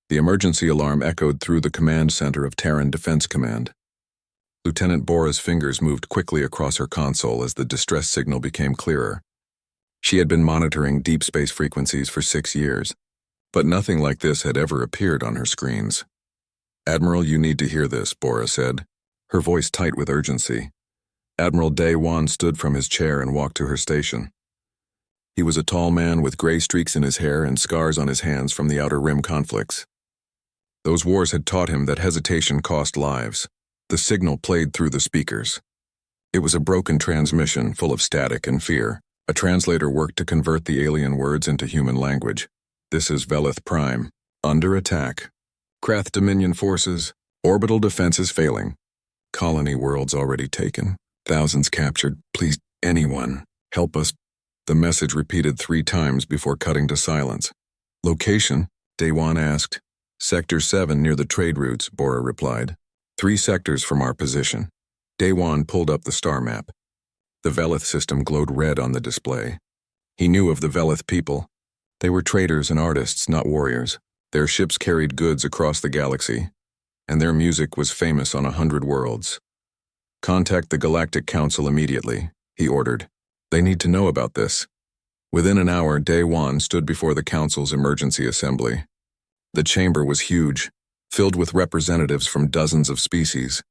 The emergency alarm echoed through the command center of Terran Defense Command. Lieutenant Bora's fingers moved quickly across her console as the distress signal became clearer. She had been monitoring deep space frequencies for 6 years, but nothing like this had ever appeared on her screens. "Admiral, you need to hear this," Bora said, her voice tight with urgency. Admiral Day-Wan stood from his chair and walked to her station. He was a tall man with gray streaks in his hair and scars on his hands from the Outer Rim conflicts. Those wars had taught him that hesitation cost lives. The signal played through the speakers. It was a broken transmission full of static and fear. A translator worked to convert the alien words into human language. "This is Velith Prime. Under attack. Krath Dominion forces. Orbital defenses failing. Colony worlds already taken. Thousands captured. Please, anyone, help us." The message repeated 3 times before cutting to silence. "Location?" Day-Wan asked. "Sector 7 near the trade routes," Bora replied. 3 sectors from our position." Day-Wan pulled up the star map. The Velith system glowed red on the display. He knew of the Velith people. They were traders and artists, not warriors. Their ships carried goods across the galaxy, and their music was famous on 100 worlds. "Contact the Galactic Council immediately," he ordered. "They need to know about this." Within an hour, Day-Wan stood before the Council's emergency assembly. The chamber was huge, filled with representatives from dozens of species.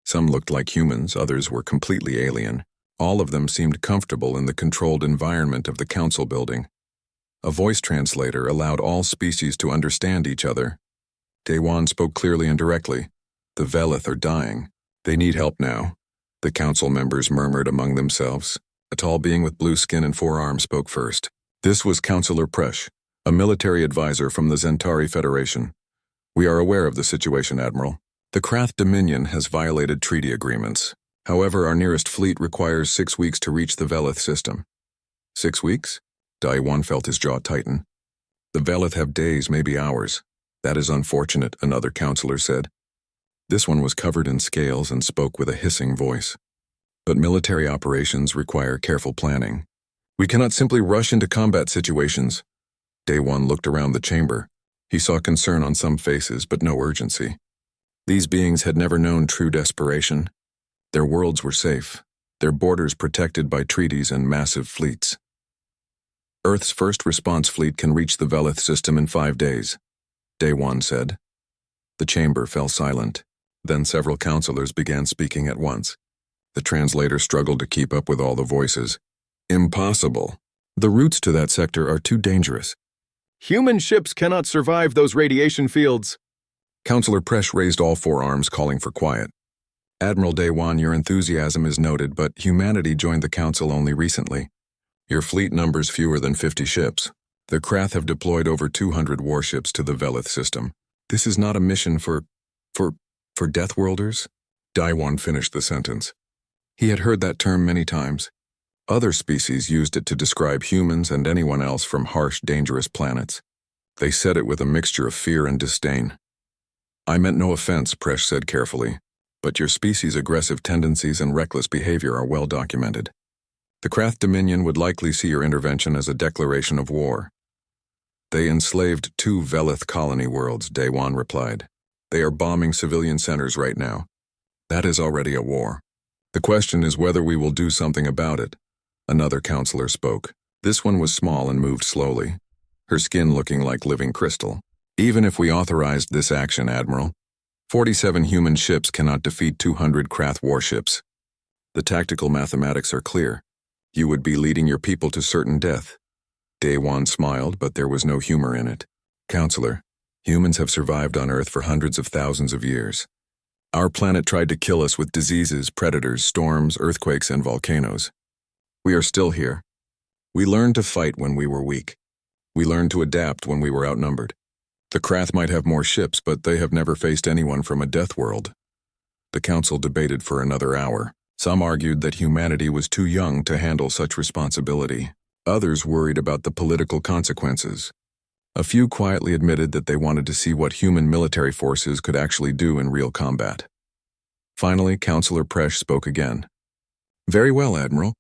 Some looked like humans, others were completely alien. All of them seemed comfortable in the controlled environment of the council building. A voice translator allowed all species to understand each other. Day-Wan spoke clearly and directly. "The Velith are dying. They need help now." The council members murmured among themselves. A tall being with blue skin and 4 arms spoke first. This was Councillor Presh, a military advisor from the Zentari Federation. "We are aware of the situation, Admiral. The Krath Dominion has violated treaty agreements. However, our nearest fleet requires 6 weeks to reach the Velith system." 6 weeks? Day-Wan felt his jaw tighten. "The Velith have days, maybe hours." "That is unfortunate," another counselor said. This one was covered in scales and spoke with a hissing voice. "But military operations require careful planning. We cannot simply rush into combat situations." Day-Wan looked around the chamber. He saw concern on some faces, but no urgency. These beings had never known true desperation. Their worlds were safe, their borders protected by treaties and massive fleets. "Earth's first response fleet can reach the Velith system in 5 days," Day-Wan said. The chamber fell silent. Then several counselors began speaking at once. The translator struggled to keep up with all the voices. "Impossible. The routes to that sector are too dangerous. Human ships cannot survive those radiation fields." Councillor Presh raised all 4 arms, calling for quiet. "Admiral Day-Wan, your enthusiasm is noted, but humanity joined the Council only recently. Your fleet numbers fewer than 50 ships. The Krath have deployed over 200 warships to the Velith system. This is not a mission for Deathworlders?" Day-Wan finished the sentence. He had heard that term many times. Other species used it to describe humans and anyone else from harsh, dangerous planets. They said it with a mixture of fear and disdain. "I meant no offense," Presh said carefully, "but your species' aggressive tendencies and reckless behavior are well documented. The Krath Dominion would likely see your intervention as a declaration of war." "They enslaved 2 Velith colony worlds," Day-Wan replied. "They are bombing civilian centers right now. That is already a war. The question is whether we will do something about it." Another counselor spoke. This one was small and moved slowly, her skin looking like living crystal. "Even if we authorized this action, Admiral, 47 human ships cannot defeat 200 Krath warships. The tactical mathematics are clear. You would be leading your people to certain death." Day-Wan smiled, but there was no humor in it. "Counselor, humans have survived on Earth for hundreds of thousands of years. Our planet tried to kill us with diseases, predators, storms, earthquakes, and volcanoes. We are still here. We learned to fight when we were weak. We learned to adapt when we were outnumbered. The Krath might have more ships, but they have never faced anyone from a death world." The council debated for another hour. Some argued that humanity was too young to handle such responsibility. Others worried about the political consequences. A few quietly admitted that they wanted to see what human military forces could actually do in real combat. Finally, Councillor Presh spoke again. "Very well, Admiral.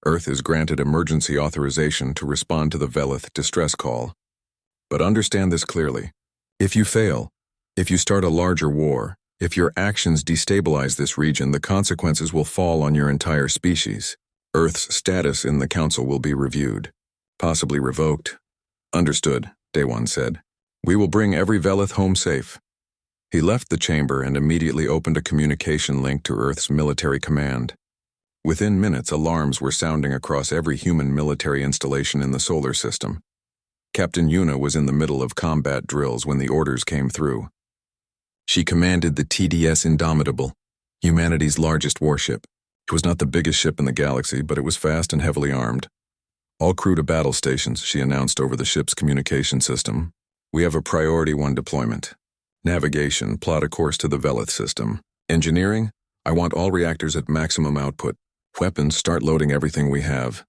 Earth is granted emergency authorization to respond to the Velith distress call. But understand this clearly. If you fail, if you start a larger war, if your actions destabilize this region, the consequences will fall on your entire species. Earth's status in the Council will be reviewed, possibly revoked. Understood, Day-One said. We will bring every Velith home safe. He left the chamber and immediately opened a communication link to Earth's military command. Within minutes, alarms were sounding across every human military installation in the solar system. Captain Yuna was in the middle of combat drills when the orders came through. She commanded the TDS Indomitable, humanity's largest warship. It was not the biggest ship in the galaxy, but it was fast and heavily armed. All crew to battle stations, she announced over the ship's communication system. We have a Priority 1 deployment. Navigation, plot a course to the Velith system. Engineering, I want all reactors at maximum output. Weapons, start loading everything we have.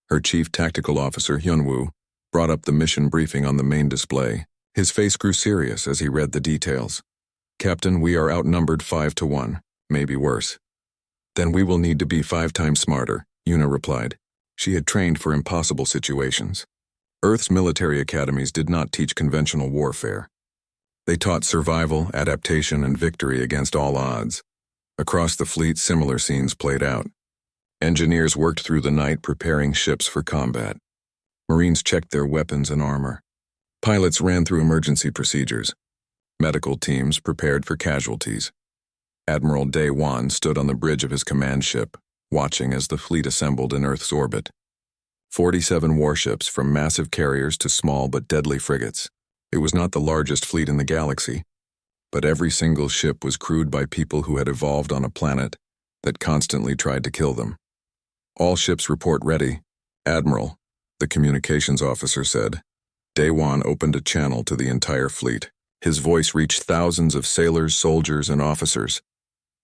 Her chief tactical officer, Hyunwoo, brought up the mission briefing on the main display. His face grew serious as he read the details. Captain, we are outnumbered 5-1, maybe worse. Then we will need to be 5 times smarter, Yuna replied. She had trained for impossible situations. Earth's military academies did not teach conventional warfare. They taught survival, adaptation, and victory against all odds. Across the fleet, similar scenes played out. Engineers worked through the night preparing ships for combat. Marines checked their weapons and armor. Pilots ran through emergency procedures. Medical teams prepared for casualties. Admiral Day-One stood on the bridge of his command ship, watching as the fleet assembled in Earth's orbit. 47 warships, from massive carriers to small but deadly frigates. It was not the largest fleet in the galaxy, but every single ship was crewed by people who had evolved on a planet that constantly tried to kill them. All ships report ready. Admiral, the communications officer said. Day-One opened a channel to the entire fleet. His voice reached thousands of sailors, soldiers, and officers.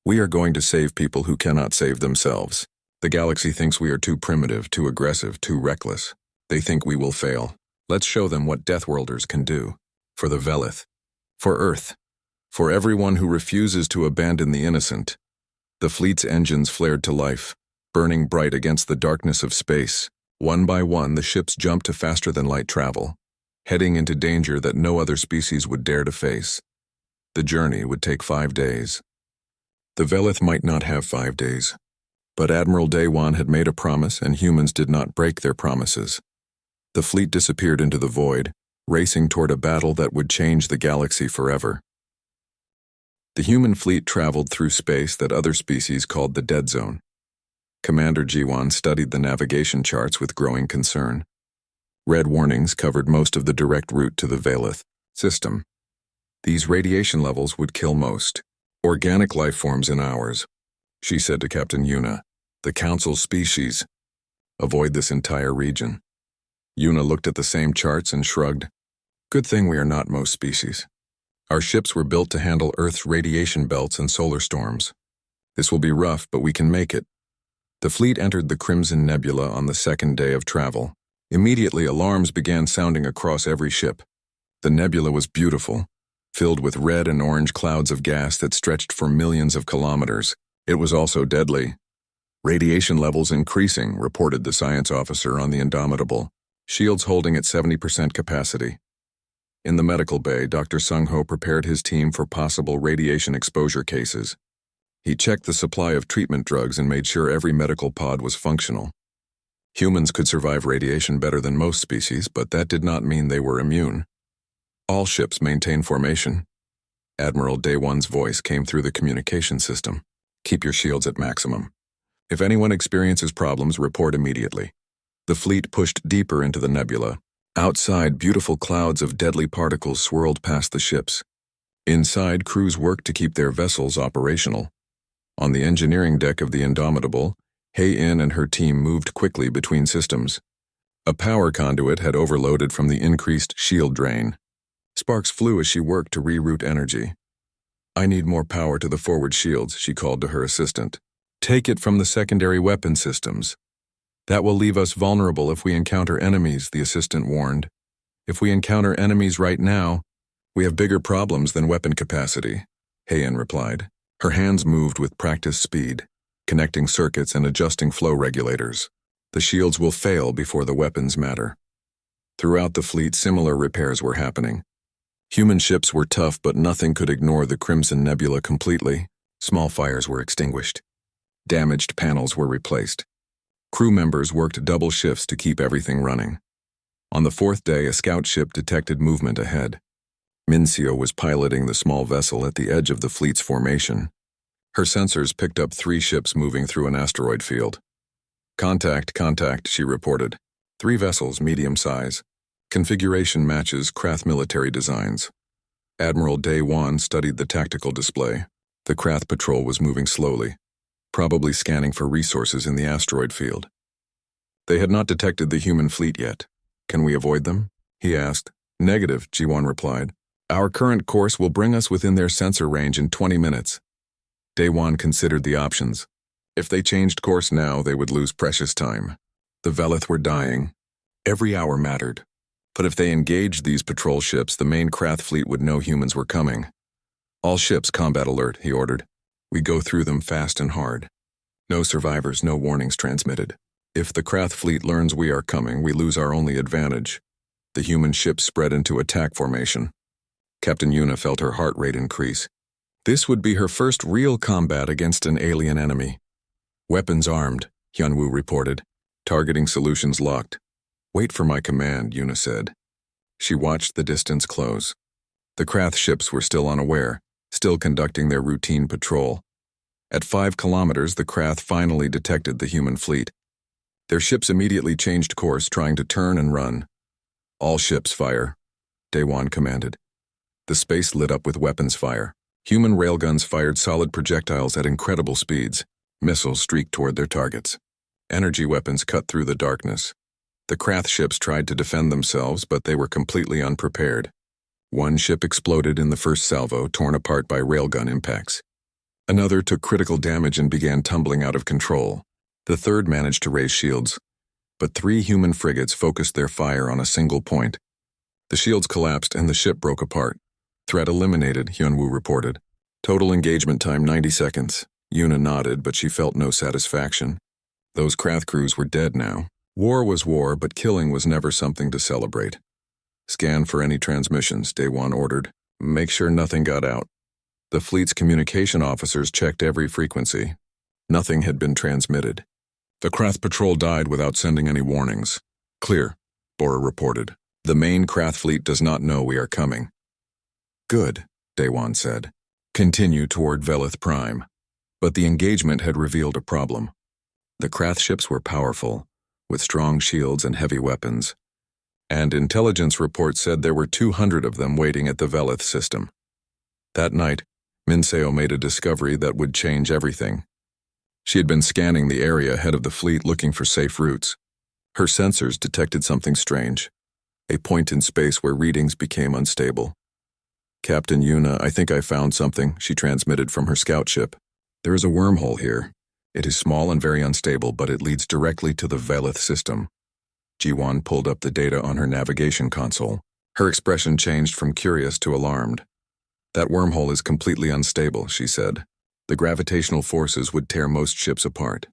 We are going to save people who cannot save themselves. The galaxy thinks we are too primitive, too aggressive, too reckless. They think we will fail. Let's show them what Deathworlders can do. For the Velith. For Earth. For everyone who refuses to abandon the innocent. The fleet's engines flared to life, burning bright against the darkness of space. One by one, the ships jumped to faster-than-light travel, heading into danger that no other species would dare to face. The journey would take 5 days. The Velith might not have 5 days, but Admiral Day-One had made a promise and humans did not break their promises. The fleet disappeared into the void, racing toward a battle that would change the galaxy forever. The human fleet traveled through space that other species called the Dead Zone. Commander Jiwan studied the navigation charts with growing concern. Red warnings covered most of the direct route to the Velith system. These radiation levels would kill most organic life forms in hours, she said to Captain Yuna. The Council's species. Avoid this entire region. Yuna looked at the same charts and shrugged. Good thing we are not most species. Our ships were built to handle Earth's radiation belts and solar storms. This will be rough, but we can make it. The fleet entered the Crimson Nebula on the 2nd day of travel. Immediately, alarms began sounding across every ship. The nebula was beautiful, filled with red and orange clouds of gas that stretched for millions of kilometers. It was also deadly. Radiation levels increasing, reported the science officer on the Indomitable, shields holding at 70% capacity. In the medical bay, Dr. Sung-Ho prepared his team for possible radiation exposure cases. He checked the supply of treatment drugs and made sure every medical pod was functional. Humans could survive radiation better than most species, but that did not mean they were immune. All ships maintain formation. Admiral Day-One's voice came through the communication system. Keep your shields at maximum. If anyone experiences problems, report immediately. The fleet pushed deeper into the nebula. Outside, beautiful clouds of deadly particles swirled past the ships. Inside, crews worked to keep their vessels operational. On the engineering deck of the Indomitable, Hei-In and her team moved quickly between systems. A power conduit had overloaded from the increased shield drain. Sparks flew as she worked to reroute energy. I need more power to the forward shields, she called to her assistant. Take it from the secondary weapon systems. That will leave us vulnerable if we encounter enemies, the assistant warned. If we encounter enemies right now, we have bigger problems than weapon capacity, Hei-In replied. Her hands moved with practiced speed, connecting circuits and adjusting flow regulators. The shields will fail before the weapons matter. Throughout the fleet, similar repairs were happening. Human ships were tough, but nothing could ignore the Crimson Nebula completely. Small fires were extinguished. Damaged panels were replaced. Crew members worked double shifts to keep everything running. On the fourth day, a scout ship detected movement ahead. Mincio was piloting the small vessel at the edge of the fleet's formation. Her sensors picked up 3 ships moving through an asteroid field. Contact, she reported. 3 vessels, medium size. Configuration matches Krath military designs. Admiral Day Wan studied the tactical display. The Krath patrol was moving slowly, probably scanning for resources in the asteroid field. They had not detected the human fleet yet. Can we avoid them? He asked. Negative, Ji-Wan replied. Our current course will bring us within their sensor range in 20 minutes. Day Wan considered the options. If they changed course now, they would lose precious time. The Velith were dying. Every hour mattered. But if they engaged these patrol ships, the main Krath fleet would know humans were coming. All ships combat alert, he ordered. We go through them fast and hard. No survivors, no warnings transmitted. If the Krath fleet learns we are coming, we lose our only advantage. The human ships spread into attack formation. Captain Yuna felt her heart rate increase. This would be her first real combat against an alien enemy. Weapons armed, Hyunwoo reported. Targeting solutions locked. Wait for my command, Yuna said. She watched the distance close. The Krath ships were still unaware, still conducting their routine patrol. At 5 kilometers, the Krath finally detected the human fleet. Their ships immediately changed course, trying to turn and run. All ships fire, Day Wan commanded. The space lit up with weapons fire. Human railguns fired solid projectiles at incredible speeds. Missiles streaked toward their targets. Energy weapons cut through the darkness. The Krath ships tried to defend themselves, but they were completely unprepared. One ship exploded in the first salvo, torn apart by railgun impacts. Another took critical damage and began tumbling out of control. The third managed to raise shields, but 3 human frigates focused their fire on a single point. The shields collapsed and the ship broke apart. Threat eliminated, Hyunwoo reported. Total engagement time 90 seconds. Yuna nodded, but she felt no satisfaction. Those Krath crews were dead now. War was war, but killing was never something to celebrate. Scan for any transmissions, Day Wan ordered. Make sure nothing got out. The fleet's communication officers checked every frequency. Nothing had been transmitted. The Krath patrol died without sending any warnings. Clear, Bora reported. The main Krath fleet does not know we are coming. Good, Day Wan said. Continue toward Velith Prime. But the engagement had revealed a problem. The Krath ships were powerful, with strong shields and heavy weapons. And intelligence reports said there were 200 of them waiting at the Velith system. That night, Minseo made a discovery that would change everything. She had been scanning the area ahead of the fleet looking for safe routes. Her sensors detected something strange, a point in space where readings became unstable. Captain Yuna, I think I found something, she transmitted from her scout ship. There is a wormhole here. It is small and very unstable, but it leads directly to the Velith system. Ji-Wan pulled up the data on her navigation console. Her expression changed from curious to alarmed. That wormhole is completely unstable, she said. The gravitational forces would tear most ships apart.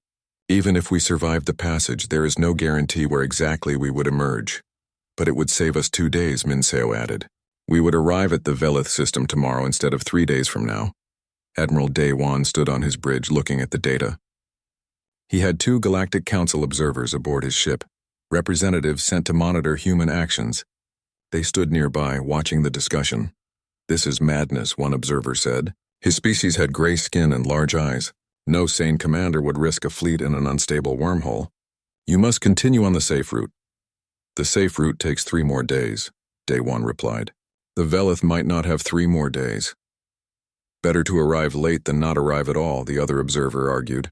Even if we survived the passage, there is no guarantee where exactly we would emerge. But it would save us 2 days, Minseo added. We would arrive at the Velith system tomorrow instead of 3 days from now. Admiral Day Wan stood on his bridge looking at the data. He had 2 Galactic Council observers aboard his ship, representatives sent to monitor human actions. They stood nearby, watching the discussion. This is madness, one observer said. His species had gray skin and large eyes. No sane commander would risk a fleet in an unstable wormhole. You must continue on the safe route. The safe route takes 3 more days, Day Wan replied. The Velith might not have 3 more days. Better to arrive late than not arrive at all, the other observer argued.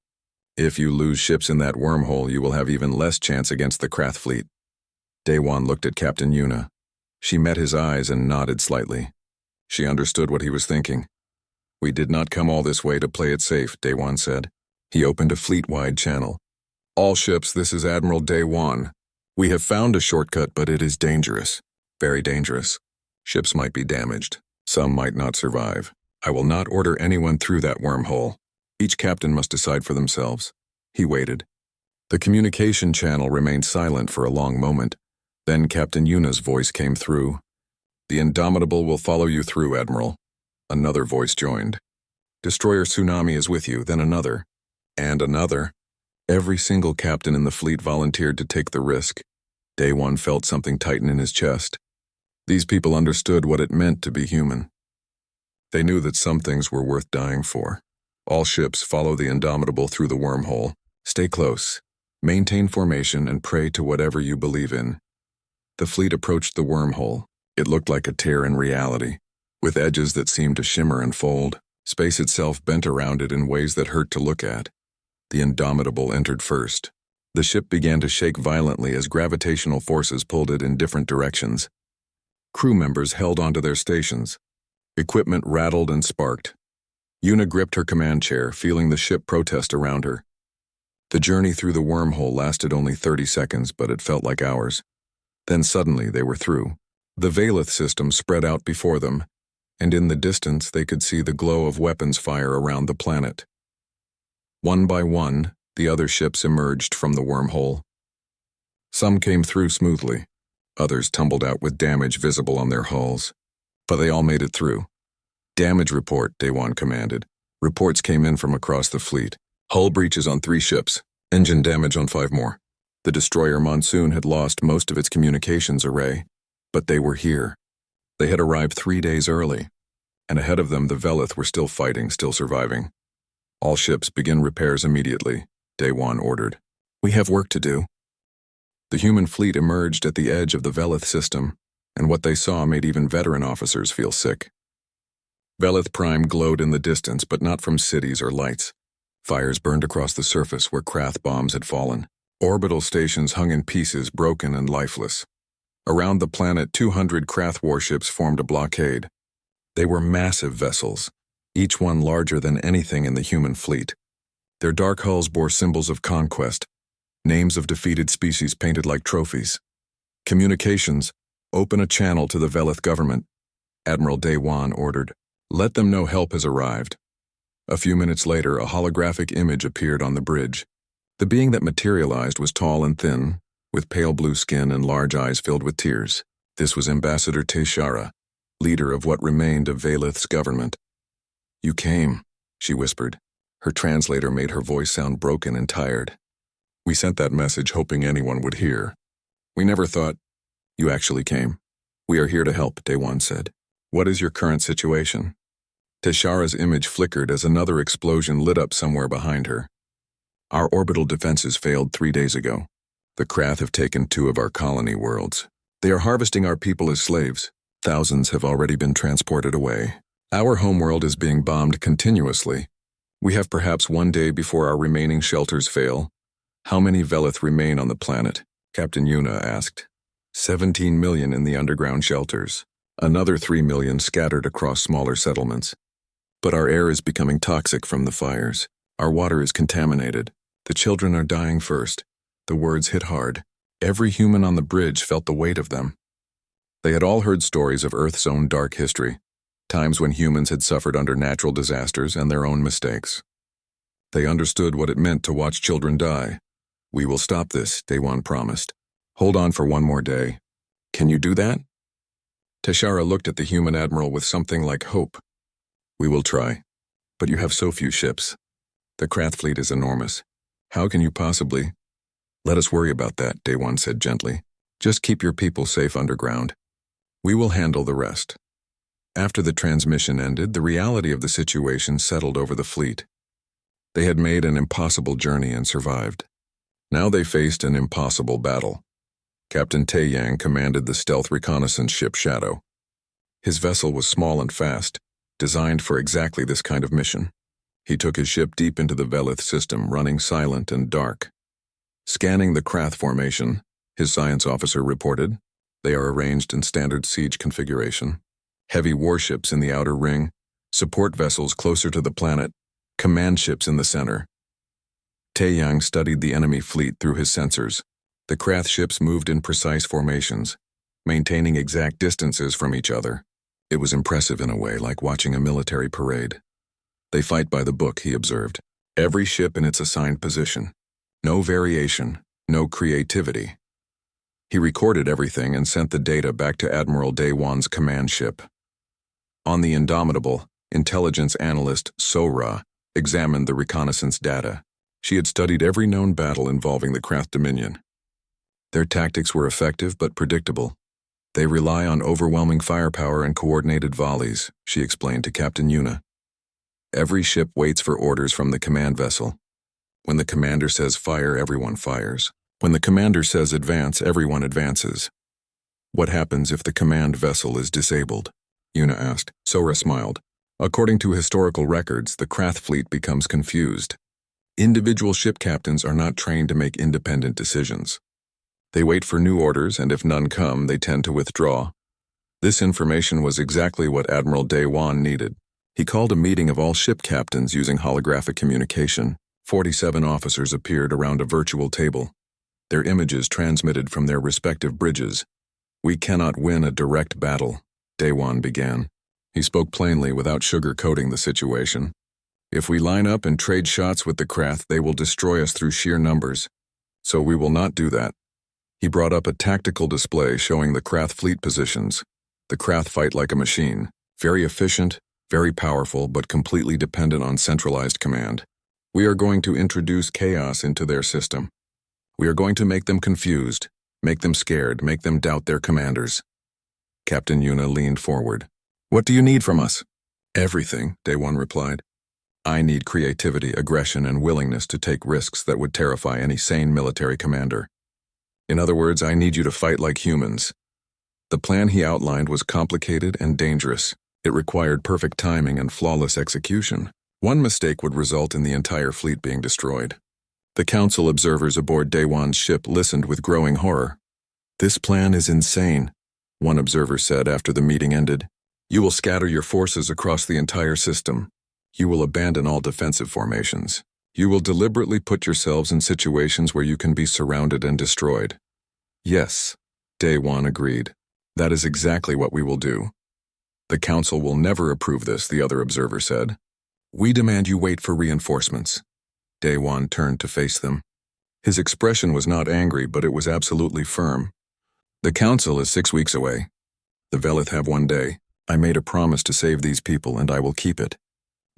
If you lose ships in that wormhole, you will have even less chance against the Krath fleet. Day Wan looked at Captain Yuna. She met his eyes and nodded slightly. She understood what he was thinking. We did not come all this way to play it safe, Day Wan said. He opened a fleet-wide channel. All ships, this is Admiral Day Wan. We have found a shortcut, but it is dangerous. Very dangerous. Ships might be damaged. Some might not survive. I will not order anyone through that wormhole. Each captain must decide for themselves. He waited. The communication channel remained silent for a long moment. Then Captain Yuna's voice came through. The Indomitable will follow you through, Admiral. Another voice joined. Destroyer Tsunami is with you, then another. And another. Every single captain in the fleet volunteered to take the risk. Day One felt something tighten in his chest. These people understood what it meant to be human. They knew that some things were worth dying for. All ships follow the Indomitable through the wormhole. Stay close. Maintain formation and pray to whatever you believe in. The fleet approached the wormhole. It looked like a tear in reality, with edges that seemed to shimmer and fold. Space itself bent around it in ways that hurt to look at. The Indomitable entered first. The ship began to shake violently as gravitational forces pulled it in different directions. Crew members held onto their stations. Equipment rattled and sparked. Una gripped her command chair, feeling the ship protest around her. The journey through the wormhole lasted only 30 seconds, but it felt like hours. Then suddenly they were through. The Valeth system spread out before them, and in the distance they could see the glow of weapons fire around the planet. One by one, the other ships emerged from the wormhole. Some came through smoothly. Others tumbled out with damage visible on their hulls. But they all made it through. Damage report, Day One commanded. Reports came in from across the fleet. Hull breaches on 3 ships. Engine damage on 5 more. The destroyer Monsoon had lost most of its communications array. But they were here. They had arrived 3 days early. And ahead of them the Veleth were still fighting, still surviving. All ships begin repairs immediately, Day One ordered. We have work to do. The human fleet emerged at the edge of the Veleth system, and what they saw made even veteran officers feel sick. Veleth Prime glowed in the distance, but not from cities or lights. Fires burned across the surface where Krath bombs had fallen. Orbital stations hung in pieces, broken and lifeless. Around the planet, 200 Krath warships formed a blockade. They were massive vessels, each one larger than anything in the human fleet. Their dark hulls bore symbols of conquest, names of defeated species painted like trophies. Communications, open a channel to the Veleth government. Admiral Day One ordered. Let them know help has arrived. A few minutes later, a holographic image appeared on the bridge. The being that materialized was tall and thin, with pale blue skin and large eyes filled with tears. This was Ambassador Teshara, leader of what remained of Valeth's government. You came, she whispered. Her translator made her voice sound broken and tired. We sent that message hoping anyone would hear. We never thought you actually came. We are here to help, Day One said. What is your current situation? Teshara's image flickered as another explosion lit up somewhere behind her. Our orbital defenses failed 3 days ago. The Krath have taken 2 of our colony worlds. They are harvesting our people as slaves. Thousands have already been transported away. Our homeworld is being bombed continuously. We have perhaps 1 day before our remaining shelters fail. How many Veleth remain on the planet? Captain Una asked. 17 million in the underground shelters. Another 3 million scattered across smaller settlements. But our air is becoming toxic from the fires. Our water is contaminated. The children are dying first. The words hit hard. Every human on the bridge felt the weight of them. They had all heard stories of Earth's own dark history, times when humans had suffered under natural disasters and their own mistakes. They understood what it meant to watch children die. We will stop this, Day One promised. Hold on for 1 more day. Can you do that? Teshara looked at the human admiral with something like hope. We will try. But you have so few ships. The Krath fleet is enormous. How can you possibly? Let us worry about that, Day One said gently. Just keep your people safe underground. We will handle the rest. After the transmission ended, the reality of the situation settled over the fleet. They had made an impossible journey and survived. Now they faced an impossible battle. Captain Taeyang commanded the stealth reconnaissance ship Shadow. His vessel was small and fast, designed for exactly this kind of mission. He took his ship deep into the Veleth system, running silent and dark. Scanning the Krath formation, his science officer reported. They are arranged in standard siege configuration. Heavy warships in the outer ring, support vessels closer to the planet, command ships in the center. Taeyang studied the enemy fleet through his sensors. The Krath ships moved in precise formations, maintaining exact distances from each other. It was impressive in a way, like watching a military parade. They fight by the book, he observed. Every ship in its assigned position. No variation, no creativity. He recorded everything and sent the data back to Admiral Daewon's command ship. On the Indomitable, intelligence analyst Sora examined the reconnaissance data. She had studied every known battle involving the Krath Dominion. Their tactics were effective but predictable. They rely on overwhelming firepower and coordinated volleys, she explained to Captain Yuna. Every ship waits for orders from the command vessel. When the commander says fire, everyone fires. When the commander says advance, everyone advances. What happens if the command vessel is disabled? Yuna asked. Sora smiled. According to historical records, the Krath fleet becomes confused. Individual ship captains are not trained to make independent decisions. They wait for new orders, and if none come, they tend to withdraw. This information was exactly what Admiral Daewon needed. He called a meeting of all ship captains using holographic communication. 47 officers appeared around a virtual table, their images transmitted from their respective bridges. We cannot win a direct battle, Daewon began. He spoke plainly without sugarcoating the situation. If we line up and trade shots with the Krath, they will destroy us through sheer numbers. So we will not do that. He brought up a tactical display showing the Krath fleet positions. The Krath fight like a machine, very efficient, very powerful, but completely dependent on centralized command. We are going to introduce chaos into their system. We are going to make them confused, make them scared, make them doubt their commanders. Captain Yuna leaned forward. What do you need from us? Everything, Daewon replied. I need creativity, aggression, and willingness to take risks that would terrify any sane military commander. In other words, I need you to fight like humans. The plan he outlined was complicated and dangerous. It required perfect timing and flawless execution. One mistake would result in the entire fleet being destroyed. The council observers aboard Daewon's ship listened with growing horror. This plan is insane, one observer said after the meeting ended. You will scatter your forces across the entire system. You will abandon all defensive formations. You will deliberately put yourselves in situations where you can be surrounded and destroyed. Yes, Daewon agreed. That is exactly what we will do. The council will never approve this, the other observer said. We demand you wait for reinforcements. Daewon turned to face them. His expression was not angry, but it was absolutely firm. The council is 6 weeks away. The Velith have 1 day. I made a promise to save these people, and I will keep it.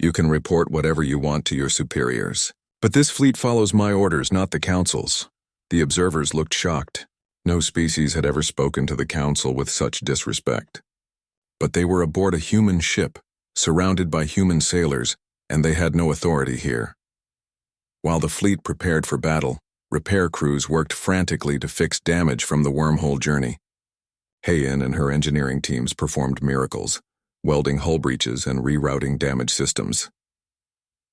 You can report whatever you want to your superiors. But this fleet follows my orders, not the council's. The observers looked shocked. No species had ever spoken to the council with such disrespect. But they were aboard a human ship, surrounded by human sailors, and they had no authority here. While the fleet prepared for battle, repair crews worked frantically to fix damage from the wormhole journey. Heian and her engineering teams performed miracles, welding hull breaches and rerouting damaged systems.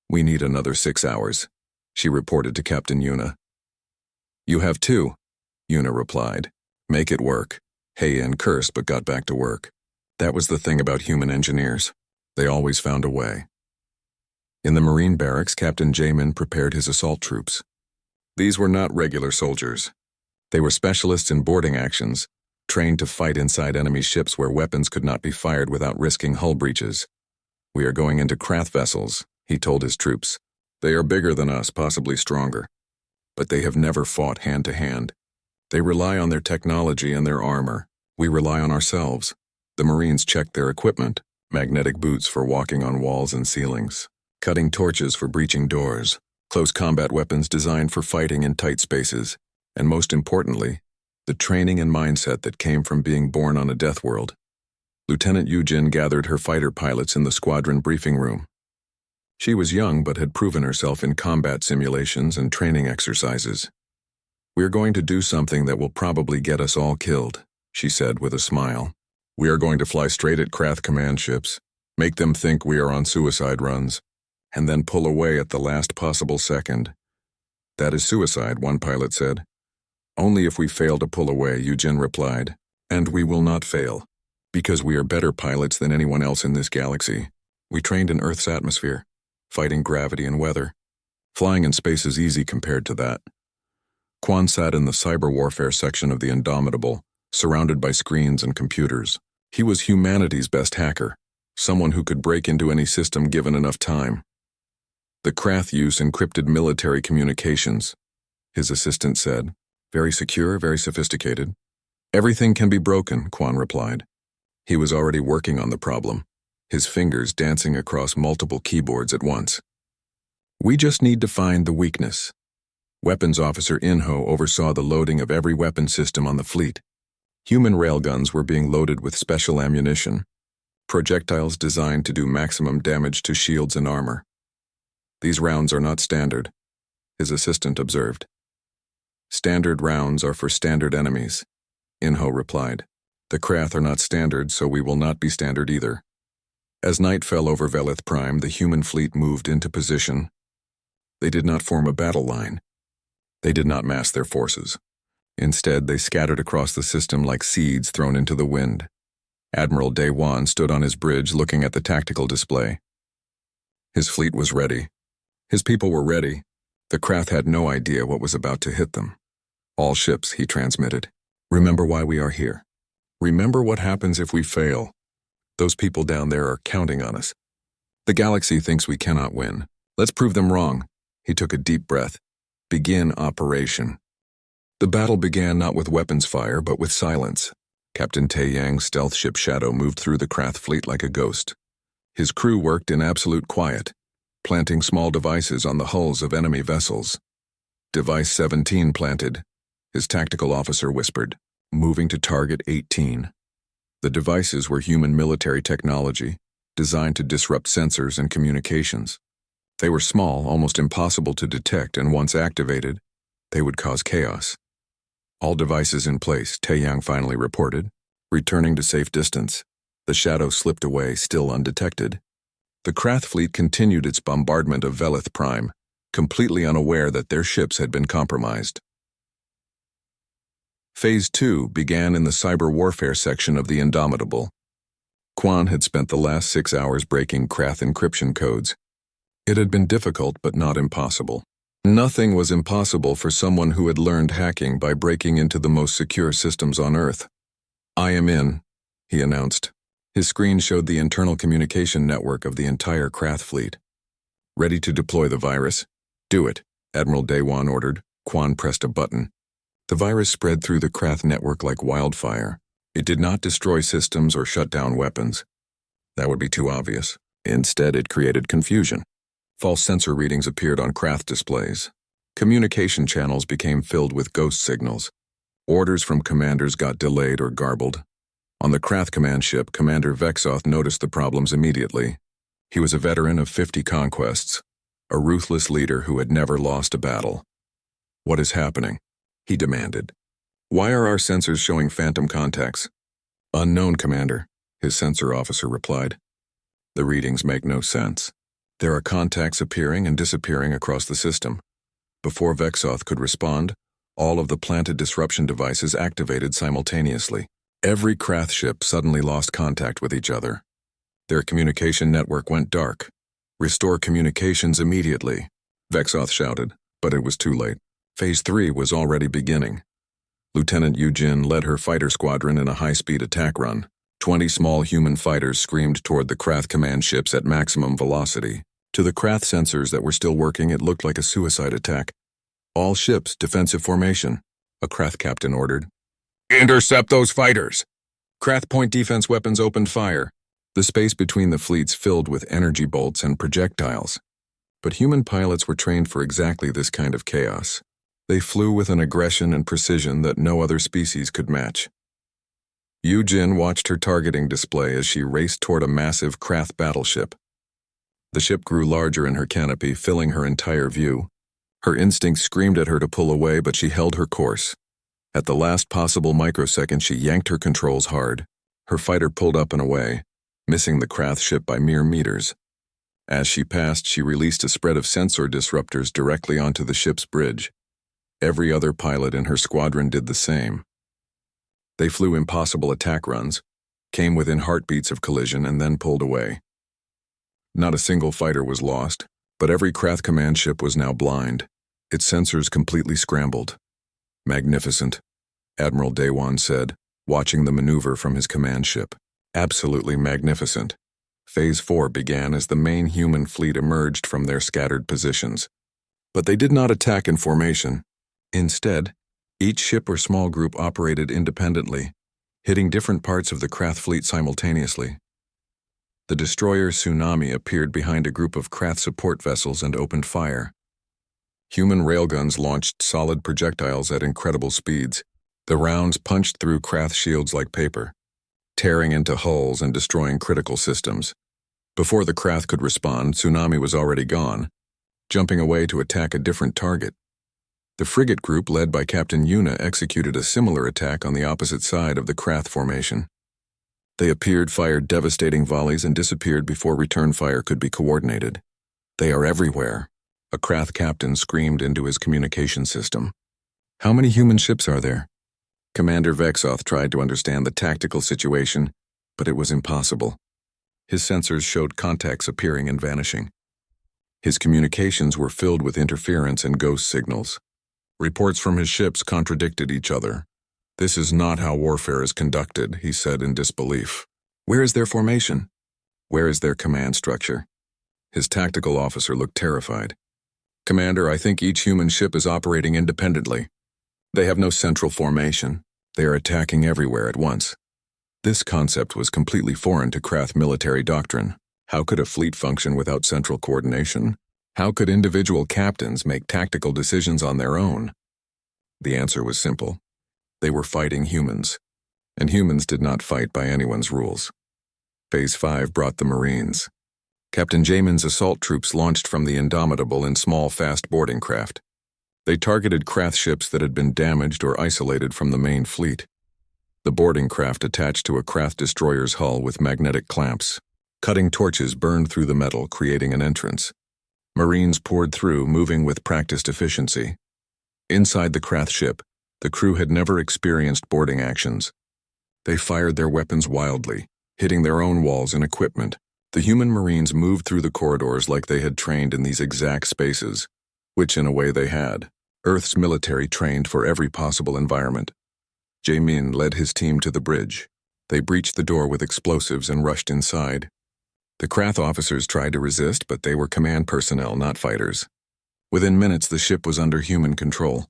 We need another 6 hours, she reported to Captain Yuna. You have 2, Yuna replied. Make it work. Heian cursed but got back to work. That was the thing about human engineers. They always found a way. In the Marine barracks, Captain Jamin prepared his assault troops. These were not regular soldiers. They were specialists in boarding actions, trained to fight inside enemy ships where weapons could not be fired without risking hull breaches. We are going into Krath vessels, he told his troops. They are bigger than us, possibly stronger. But they have never fought hand to hand. They rely on their technology and their armor. We rely on ourselves. The Marines checked their equipment, magnetic boots for walking on walls and ceilings, cutting torches for breaching doors, close combat weapons designed for fighting in tight spaces, and most importantly, the training and mindset that came from being born on a death world. Lieutenant Yujin gathered her fighter pilots in the squadron briefing room. She was young but had proven herself in combat simulations and training exercises. We are going to do something that will probably get us all killed, she said with a smile. We are going to fly straight at Krath command ships, make them think we are on suicide runs, and then pull away at the last possible second. That is suicide, one pilot said. Only if we fail to pull away, Yujin replied. And we will not fail, because we are better pilots than anyone else in this galaxy. We trained in Earth's atmosphere, fighting gravity and weather. Flying in space is easy compared to that. Quan sat in the cyber warfare section of the Indomitable, surrounded by screens and computers. He was humanity's best hacker, someone who could break into any system given enough time. The Krath use encrypted military communications, his assistant said. Very secure, very sophisticated. Everything can be broken, Quan replied. He was already working on the problem, his fingers dancing across multiple keyboards at once. We just need to find the weakness. Weapons Officer Inho oversaw the loading of every weapon system on the fleet. Human railguns were being loaded with special ammunition, projectiles designed to do maximum damage to shields and armor. These rounds are not standard, his assistant observed. Standard rounds are for standard enemies, Inho replied. The Krath are not standard, so we will not be standard either. As night fell over Velith Prime, the human fleet moved into position. They did not form a battle line. They did not mass their forces. Instead, they scattered across the system like seeds thrown into the wind. Admiral Dewan stood on his bridge looking at the tactical display. His fleet was ready. His people were ready. The Krath had no idea what was about to hit them. All ships, he transmitted. Remember why we are here. Remember what happens if we fail. Those people down there are counting on us. The galaxy thinks we cannot win. Let's prove them wrong. He took a deep breath. Begin operation. The battle began not with weapons fire, but with silence. Captain Taeyang's stealth ship Shadow moved through the Krath fleet like a ghost. His crew worked in absolute quiet, planting small devices on the hulls of enemy vessels. Device 17 planted, his tactical officer whispered, moving to target 18. The devices were human military technology, designed to disrupt sensors and communications. They were small, almost impossible to detect, and once activated, they would cause chaos. All devices in place, Taeyang finally reported. Returning to safe distance, the Shadow slipped away, still undetected. The Krath fleet continued its bombardment of Velith Prime, completely unaware that their ships had been compromised. Phase 2 began in the cyber warfare section of the Indomitable. Quan had spent the last 6 hours breaking Krath encryption codes. It had been difficult but not impossible. Nothing was impossible for someone who had learned hacking by breaking into the most secure systems on Earth. I am in, he announced. His screen showed the internal communication network of the entire Krath fleet. Ready to deploy the virus? Do it, Admiral Dewan ordered. Quan pressed a button. The virus spread through the Krath network like wildfire. It did not destroy systems or shut down weapons. That would be too obvious. Instead, it created confusion. False sensor readings appeared on Krath displays. Communication channels became filled with ghost signals. Orders from commanders got delayed or garbled. On the Krath command ship, Commander Vexoth noticed the problems immediately. He was a veteran of 50 conquests, a ruthless leader who had never lost a battle. What is happening? He demanded. Why are our sensors showing phantom contacts? Unknown, Commander, his sensor officer replied. The readings make no sense. There are contacts appearing and disappearing across the system. Before Vexoth could respond, all of the planted disruption devices activated simultaneously. Every Krath ship suddenly lost contact with each other. Their communication network went dark. Restore communications immediately, Vexoth shouted, but it was too late. Phase 3 was already beginning. Lieutenant Yujin led her fighter squadron in a high-speed attack run. 20 small human fighters screamed toward the Krath command ships at maximum velocity. To the Krath sensors that were still working, it looked like a suicide attack. All ships, defensive formation, a Krath captain ordered. Intercept those fighters! Krath point defense weapons opened fire. The space between the fleets filled with energy bolts and projectiles. But human pilots were trained for exactly this kind of chaos. They flew with an aggression and precision that no other species could match. Yujin watched her targeting display as she raced toward a massive Krath battleship. The ship grew larger in her canopy, filling her entire view. Her instincts screamed at her to pull away, but she held her course. At the last possible microsecond, she yanked her controls hard. Her fighter pulled up and away, missing the Krath ship by mere meters. As she passed, she released a spread of sensor disruptors directly onto the ship's bridge. Every other pilot in her squadron did the same. They flew impossible attack runs, came within heartbeats of collision, and then pulled away. Not a single fighter was lost, but every Krath command ship was now blind, its sensors completely scrambled. Magnificent, Admiral Dewan said, watching the maneuver from his command ship. Absolutely magnificent. Phase 4 began as the main human fleet emerged from their scattered positions. But they did not attack in formation. Instead, Each ship or small group operated independently, hitting different parts of the Krath fleet simultaneously. The destroyer Tsunami appeared behind a group of Krath support vessels and opened fire. Human railguns launched solid projectiles at incredible speeds. The rounds punched through Krath shields like paper, tearing into hulls and destroying critical systems. Before the Krath could respond, Tsunami was already gone, jumping away to attack a different target. The frigate group led by Captain Yuna executed a similar attack on the opposite side of the Krath formation. They appeared, fired devastating volleys, and disappeared before return fire could be coordinated. "They are everywhere," a Krath captain screamed into his communication system. "How many human ships are there?" Commander Vexoth tried to understand the tactical situation, but it was impossible. His sensors showed contacts appearing and vanishing. His communications were filled with interference and ghost signals. Reports from his ships contradicted each other. "This is not how warfare is conducted," he said in disbelief. "Where is their formation? Where is their command structure?" His tactical officer looked terrified. "Commander, I think each human ship is operating independently. They have no central formation. They are attacking everywhere at once." This concept was completely foreign to Krath military doctrine. How could a fleet function without central coordination? How could individual captains make tactical decisions on their own? The answer was simple. They were fighting humans, and humans did not fight by anyone's rules. Phase 5 brought the Marines. Captain Jamin's assault troops launched from the Indomitable in small, fast boarding craft. They targeted Krath ships that had been damaged or isolated from the main fleet. The boarding craft attached to a Krath destroyer's hull with magnetic clamps. Cutting torches burned through the metal, creating an entrance. Marines poured through, moving with practiced efficiency. Inside the Krath ship, the crew had never experienced boarding actions. They fired their weapons wildly, hitting their own walls and equipment. The human Marines moved through the corridors like they had trained in these exact spaces, which in a way they had. Earth's military trained for every possible environment. Jamin led his team to the bridge. They breached the door with explosives and rushed inside. The Krath officers tried to resist, but they were command personnel, not fighters. Within minutes, the ship was under human control.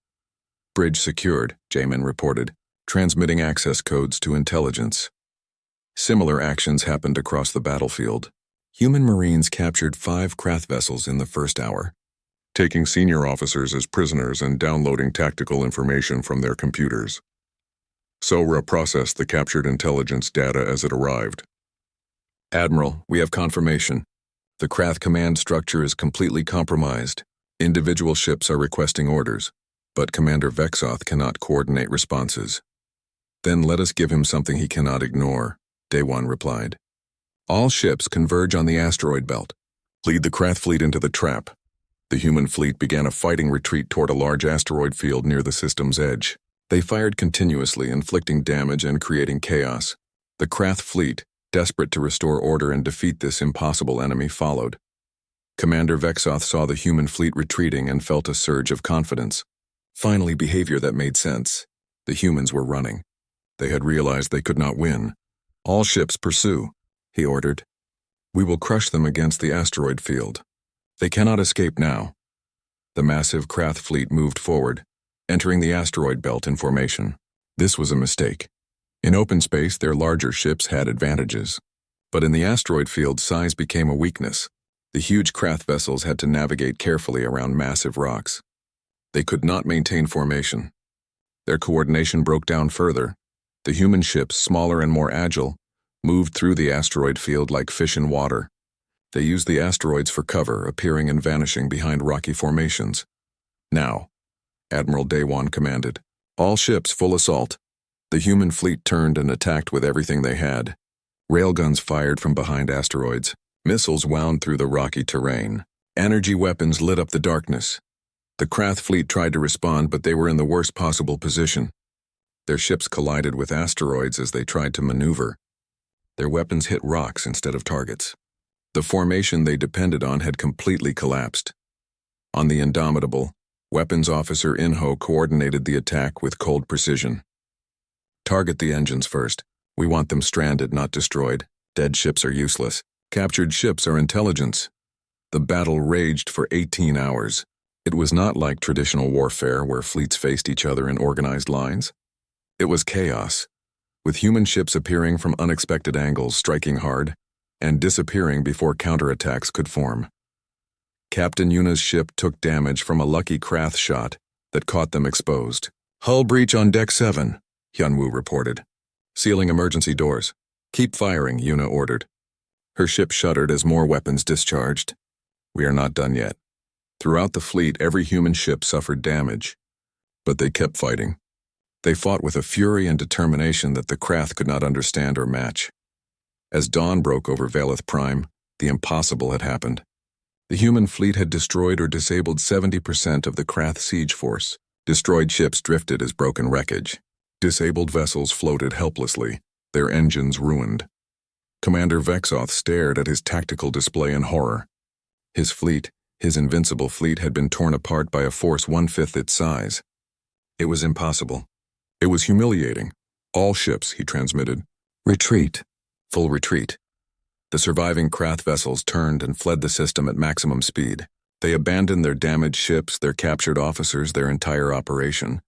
"Bridge secured," Jamin reported, transmitting access codes to intelligence. Similar actions happened across the battlefield. Human Marines captured 5 Krath vessels in the first hour, taking senior officers as prisoners and downloading tactical information from their computers. SORA processed the captured intelligence data as it arrived. "Admiral, we have confirmation. The Krath command structure is completely compromised. Individual ships are requesting orders, but Commander Vexoth cannot coordinate responses." "Then let us give him something he cannot ignore," Day-1 replied. "All ships converge on the asteroid belt. Lead the Krath fleet into the trap." The human fleet began a fighting retreat toward a large asteroid field near the system's edge. They fired continuously, inflicting damage and creating chaos. The Krath fleet, desperate to restore order and defeat this impossible enemy, followed. Commander Vexoth saw the human fleet retreating and felt a surge of confidence. Finally, behavior that made sense. The humans were running. They had realized they could not win. "All ships pursue," he ordered. "We will crush them against the asteroid field. They cannot escape now." The massive Krath fleet moved forward, entering the asteroid belt in formation. This was a mistake. In open space, their larger ships had advantages. But in the asteroid field, size became a weakness. The huge Krath vessels had to navigate carefully around massive rocks. They could not maintain formation. Their coordination broke down further. The human ships, smaller and more agile, moved through the asteroid field like fish in water. They used the asteroids for cover, appearing and vanishing behind rocky formations. "Now," Admiral Day-1 commanded. "All ships full assault." The human fleet turned and attacked with everything they had. Railguns fired from behind asteroids. Missiles wound through the rocky terrain. Energy weapons lit up the darkness. The Krath fleet tried to respond, but they were in the worst possible position. Their ships collided with asteroids as they tried to maneuver. Their weapons hit rocks instead of targets. The formation they depended on had completely collapsed. On the Indomitable, Weapons Officer Inho coordinated the attack with cold precision. "Target the engines first. We want them stranded, not destroyed. Dead ships are useless. Captured ships are intelligence." The battle raged for 18 hours. It was not like traditional warfare where fleets faced each other in organized lines. It was chaos, with human ships appearing from unexpected angles, striking hard, and disappearing before counterattacks could form. Captain Yuna's ship took damage from a lucky Krath shot that caught them exposed. "Hull breach on Deck 7, Hyunwoo reported. "Sealing emergency doors. Keep firing," Yuna ordered. Her ship shuddered as more weapons discharged. "We are not done yet." Throughout the fleet, every human ship suffered damage, but they kept fighting. They fought with a fury and determination that the Krath could not understand or match. As dawn broke over Valeth Prime, the impossible had happened. The human fleet had destroyed or disabled 70% of the Krath siege force. Destroyed ships drifted as broken wreckage. Disabled vessels floated helplessly, their engines ruined. Commander Vexoth stared at his tactical display in horror. His fleet, his invincible fleet, had been torn apart by a force 1/5 its size. It was impossible. It was humiliating. "All ships," he transmitted. "Retreat. Full retreat." The surviving Krath vessels turned and fled the system at maximum speed. They abandoned their damaged ships, their captured officers, their entire operation.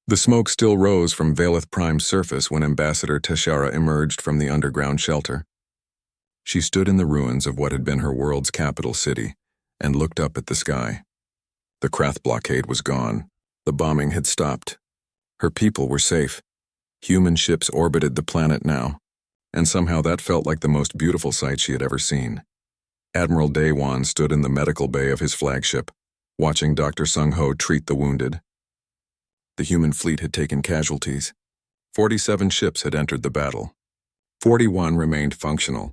The smoke still rose from Valeth Prime's surface when Ambassador Teshara emerged from the underground shelter. She stood in the ruins of what had been her world's capital city and looked up at the sky. The Krath blockade was gone. The bombing had stopped. Her people were safe. Human ships orbited the planet now, and somehow that felt like the most beautiful sight she had ever seen. Admiral Daewon stood in the medical bay of his flagship, watching Dr. Sung-ho treat the wounded. The human fleet had taken casualties. 47 ships had entered the battle. 41 remained functional.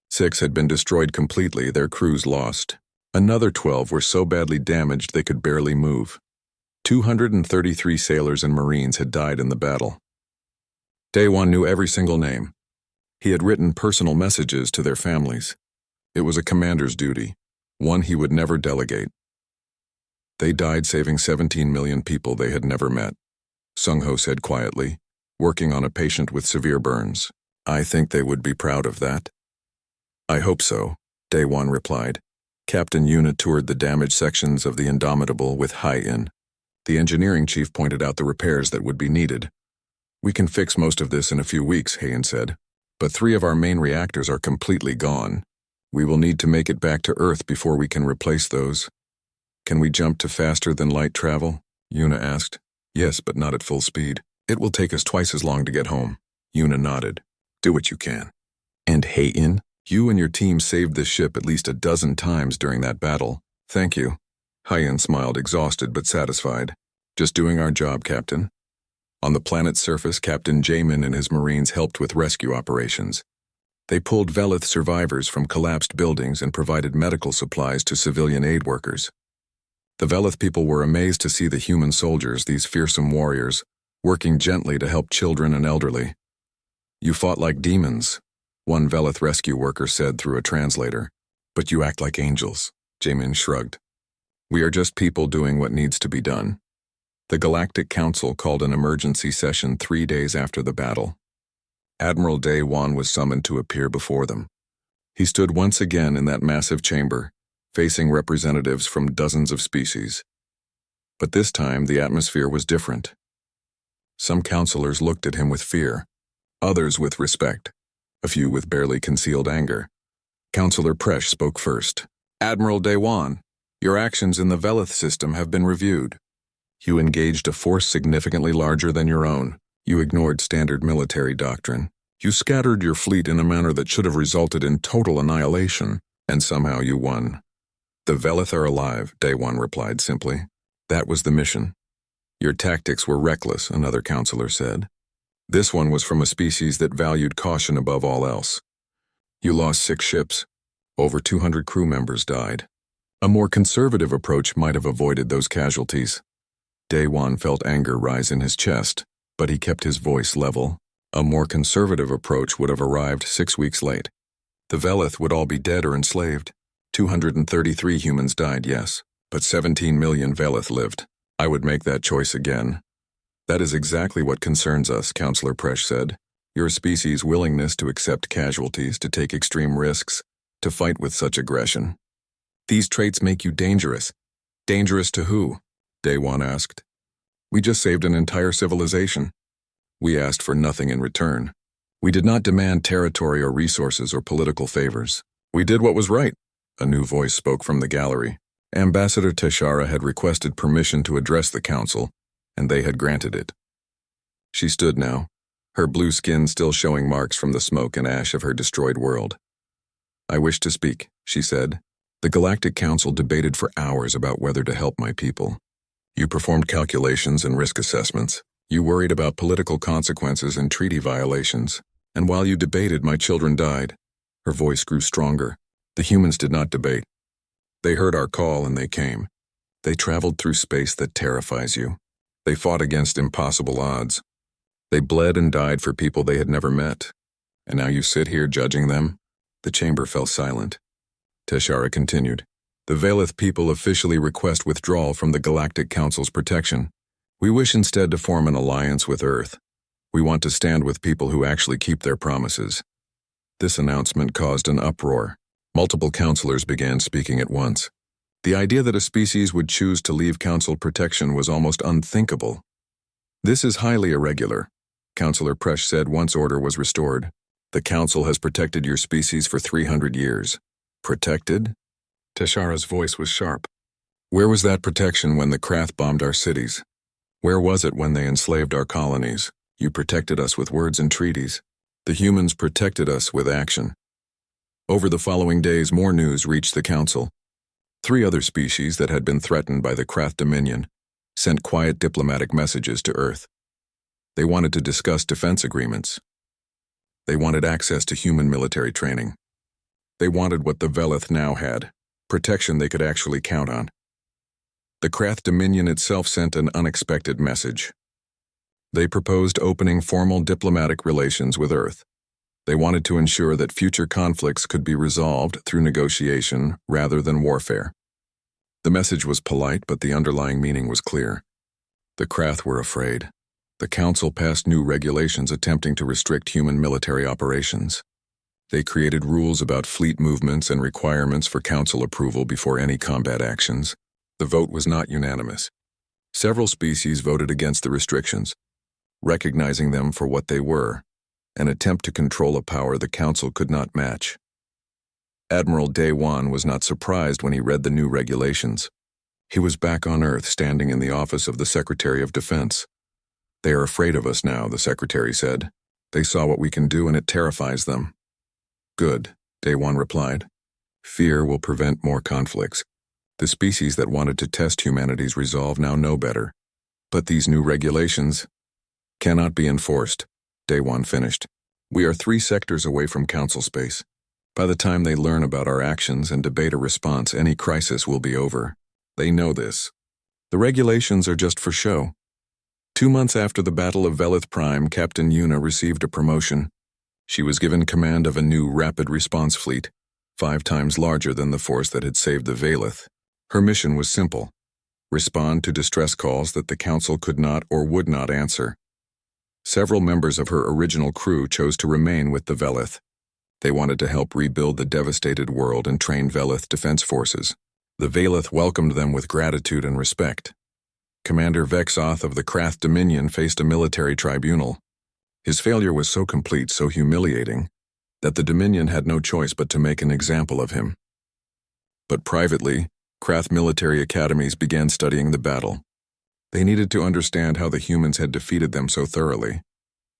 6 had been destroyed completely, their crews lost. Another 12 were so badly damaged they could barely move. 233 sailors and Marines had died in the battle. Daewon knew every single name. He had written personal messages to their families. It was a commander's duty, one he would never delegate. They died saving 17 million people they had never met, Sung-ho said quietly, working on a patient with severe burns. "I think they would be proud of that." "I hope so," Daewon replied. Captain Yuna toured the damaged sections of the Indomitable with Hai-In. The engineering chief pointed out the repairs that would be needed. "We can fix most of this in a few weeks," Hai-In said, "but 3 of our main reactors are completely gone. We will need to make it back to Earth before we can replace those." "Can we jump to faster than light travel?" Yuna asked. "Yes, but not at full speed. It will take us twice as long to get home." Yuna nodded. "Do what you can." "And Hai-In? You and your team saved this ship at least a dozen times during that battle." "Thank you." Hai-In smiled, exhausted but satisfied. "Just doing our job, Captain." On the planet's surface, Captain Jamin and his Marines helped with rescue operations. They pulled Velith survivors from collapsed buildings and provided medical supplies to civilian aid workers. The Velith people were amazed to see the human soldiers, these fearsome warriors, working gently to help children and elderly. "You fought like demons," one Velith rescue worker said through a translator. "But you act like angels," Jamin shrugged. "We are just people doing what needs to be done." The Galactic Council called an emergency session 3 days after the battle. Admiral Daewon was summoned to appear before them. He stood once again in that massive chamber, facing representatives from dozens of species. But this time, the atmosphere was different. Some counselors looked at him with fear, others with respect, a few with barely concealed anger. Counselor Presh spoke first. "Admiral Daewon, your actions in the Velith system have been reviewed. You engaged a force significantly larger than your own. You ignored standard military doctrine. You scattered your fleet in a manner that should have resulted in total annihilation, and somehow you won." "The Velith are alive," Daewon replied simply. "That was the mission." "Your tactics were reckless," another counselor said. "This one was from a species that valued caution above all else. You lost 6 ships. Over 200 crew members died. A more conservative approach might have avoided those casualties." Daewon felt anger rise in his chest, but he kept his voice level. A more conservative approach would have arrived 6 weeks late. The Velith would all be dead or enslaved. 233 humans died, yes, but 17 million Velith lived. I would make that choice again. "That is exactly what concerns us," Counselor Presh said. "Your species' willingness to accept casualties, to take extreme risks, to fight with such aggression. These traits make you dangerous. Dangerous to who? Day One asked. We just saved an entire civilization. We asked for nothing in return. We did not demand territory or resources or political favors. We did what was right. A new voice spoke from the gallery. Ambassador Teshara had requested permission to address the council, and they had granted it. She stood now, her blue skin still showing marks from the smoke and ash of her destroyed world. I wish to speak, she said. The Galactic Council debated for hours about whether to help my people. You performed calculations and risk assessments. You worried about political consequences and treaty violations. And while you debated, my children died. Her voice grew stronger. The humans did not debate. They heard our call and they came. They traveled through space that terrifies you. They fought against impossible odds. They bled and died for people they had never met. And now you sit here judging them? The chamber fell silent. Teshara continued. The Velith people officially request withdrawal from the Galactic Council's protection. We wish instead to form an alliance with Earth. We want to stand with people who actually keep their promises. This announcement caused an uproar. Multiple counselors began speaking at once. The idea that a species would choose to leave council protection was almost unthinkable. This is highly irregular, Councillor Presh said once order was restored. The council has protected your species for 300 years. Protected? Teshara's voice was sharp. Where was that protection when the Krath bombed our cities? Where was it when they enslaved our colonies? You protected us with words and treaties. The humans protected us with action. Over the following days, more news reached the council. 3 other species that had been threatened by the Krath Dominion sent quiet diplomatic messages to Earth. They wanted to discuss defense agreements. They wanted access to human military training. They wanted what the Velith now had, protection they could actually count on. The Krath Dominion itself sent an unexpected message. They proposed opening formal diplomatic relations with Earth. They wanted to ensure that future conflicts could be resolved through negotiation rather than warfare. The message was polite, but the underlying meaning was clear. The Krath were afraid. The Council passed new regulations attempting to restrict human military operations. They created rules about fleet movements and requirements for Council approval before any combat actions. The vote was not unanimous. Several species voted against the restrictions, recognizing them for what they were, an attempt to control a power the Council could not match. Admiral Day One was not surprised when he read the new regulations. He was back on Earth, standing in the office of the Secretary of Defense. They are afraid of us now, the Secretary said. They saw what we can do and it terrifies them. Good, Day One replied. Fear will prevent more conflicts. The species that wanted to test humanity's resolve now know better. But these new regulations cannot be enforced. Day One finished. We are 3 sectors away from Council space. By the time they learn about our actions and debate a response, any crisis will be over. They know this. The regulations are just for show. 2 months after the Battle of Velith Prime, Captain Yuna received a promotion. She was given command of a new rapid response fleet, 5 times larger than the force that had saved the Velith. Her mission was simple: respond to distress calls that the Council could not or would not answer. Several members of her original crew chose to remain with the Velith. They wanted to help rebuild the devastated world and train Velith defense forces. The Velith welcomed them with gratitude and respect. Commander Vexoth of the Krath Dominion faced a military tribunal. His failure was so complete, so humiliating, that the Dominion had no choice but to make an example of him. But privately, Krath military academies began studying the battle. They needed to understand how the humans had defeated them so thoroughly.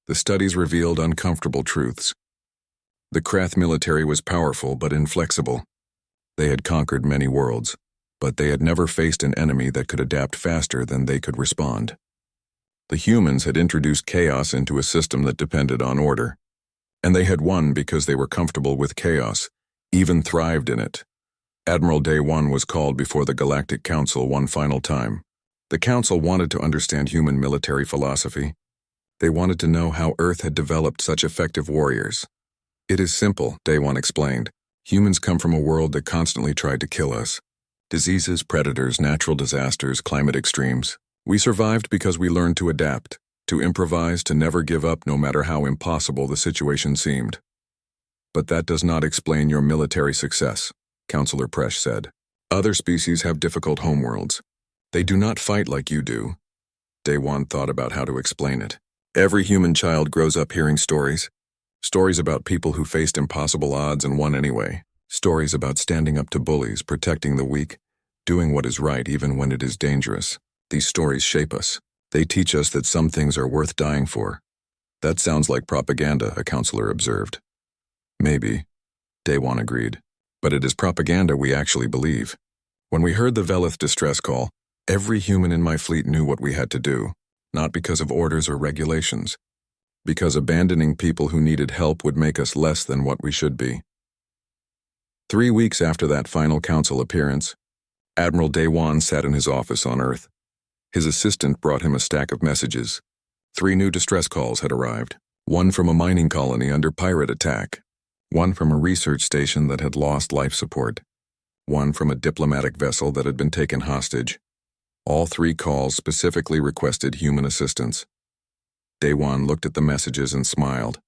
The studies revealed uncomfortable truths. The Krath military was powerful but inflexible. They had conquered many worlds, but they had never faced an enemy that could adapt faster than they could respond. The humans had introduced chaos into a system that depended on order, and they had won because they were comfortable with chaos, even thrived in it. Admiral Day One was called before the Galactic Council one final time. The Council wanted to understand human military philosophy. They wanted to know how Earth had developed such effective warriors. It is simple, Day One explained. Humans come from a world that constantly tried to kill us. Diseases, predators, natural disasters, climate extremes. We survived because we learned to adapt, to improvise, to never give up no matter how impossible the situation seemed. But that does not explain your military success, Councillor Presh said. Other species have difficult homeworlds. They do not fight like you do. Daewon thought about how to explain it. Every human child grows up hearing stories. Stories about people who faced impossible odds and won anyway. Stories about standing up to bullies, protecting the weak, doing what is right even when it is dangerous. These stories shape us. They teach us that some things are worth dying for. That sounds like propaganda, a counselor observed. Maybe, Daewon agreed. But it is propaganda we actually believe. When we heard the Velith distress call, every human in my fleet knew what we had to do, not because of orders or regulations, because abandoning people who needed help would make us less than what we should be. 3 weeks after that final council appearance, Admiral Daewon sat in his office on Earth. His assistant brought him a stack of messages. 3 new distress calls had arrived. One from a mining colony under pirate attack. One from a research station that had lost life support. One from a diplomatic vessel that had been taken hostage. All 3 calls specifically requested human assistance. Daewon looked at the messages and smiled.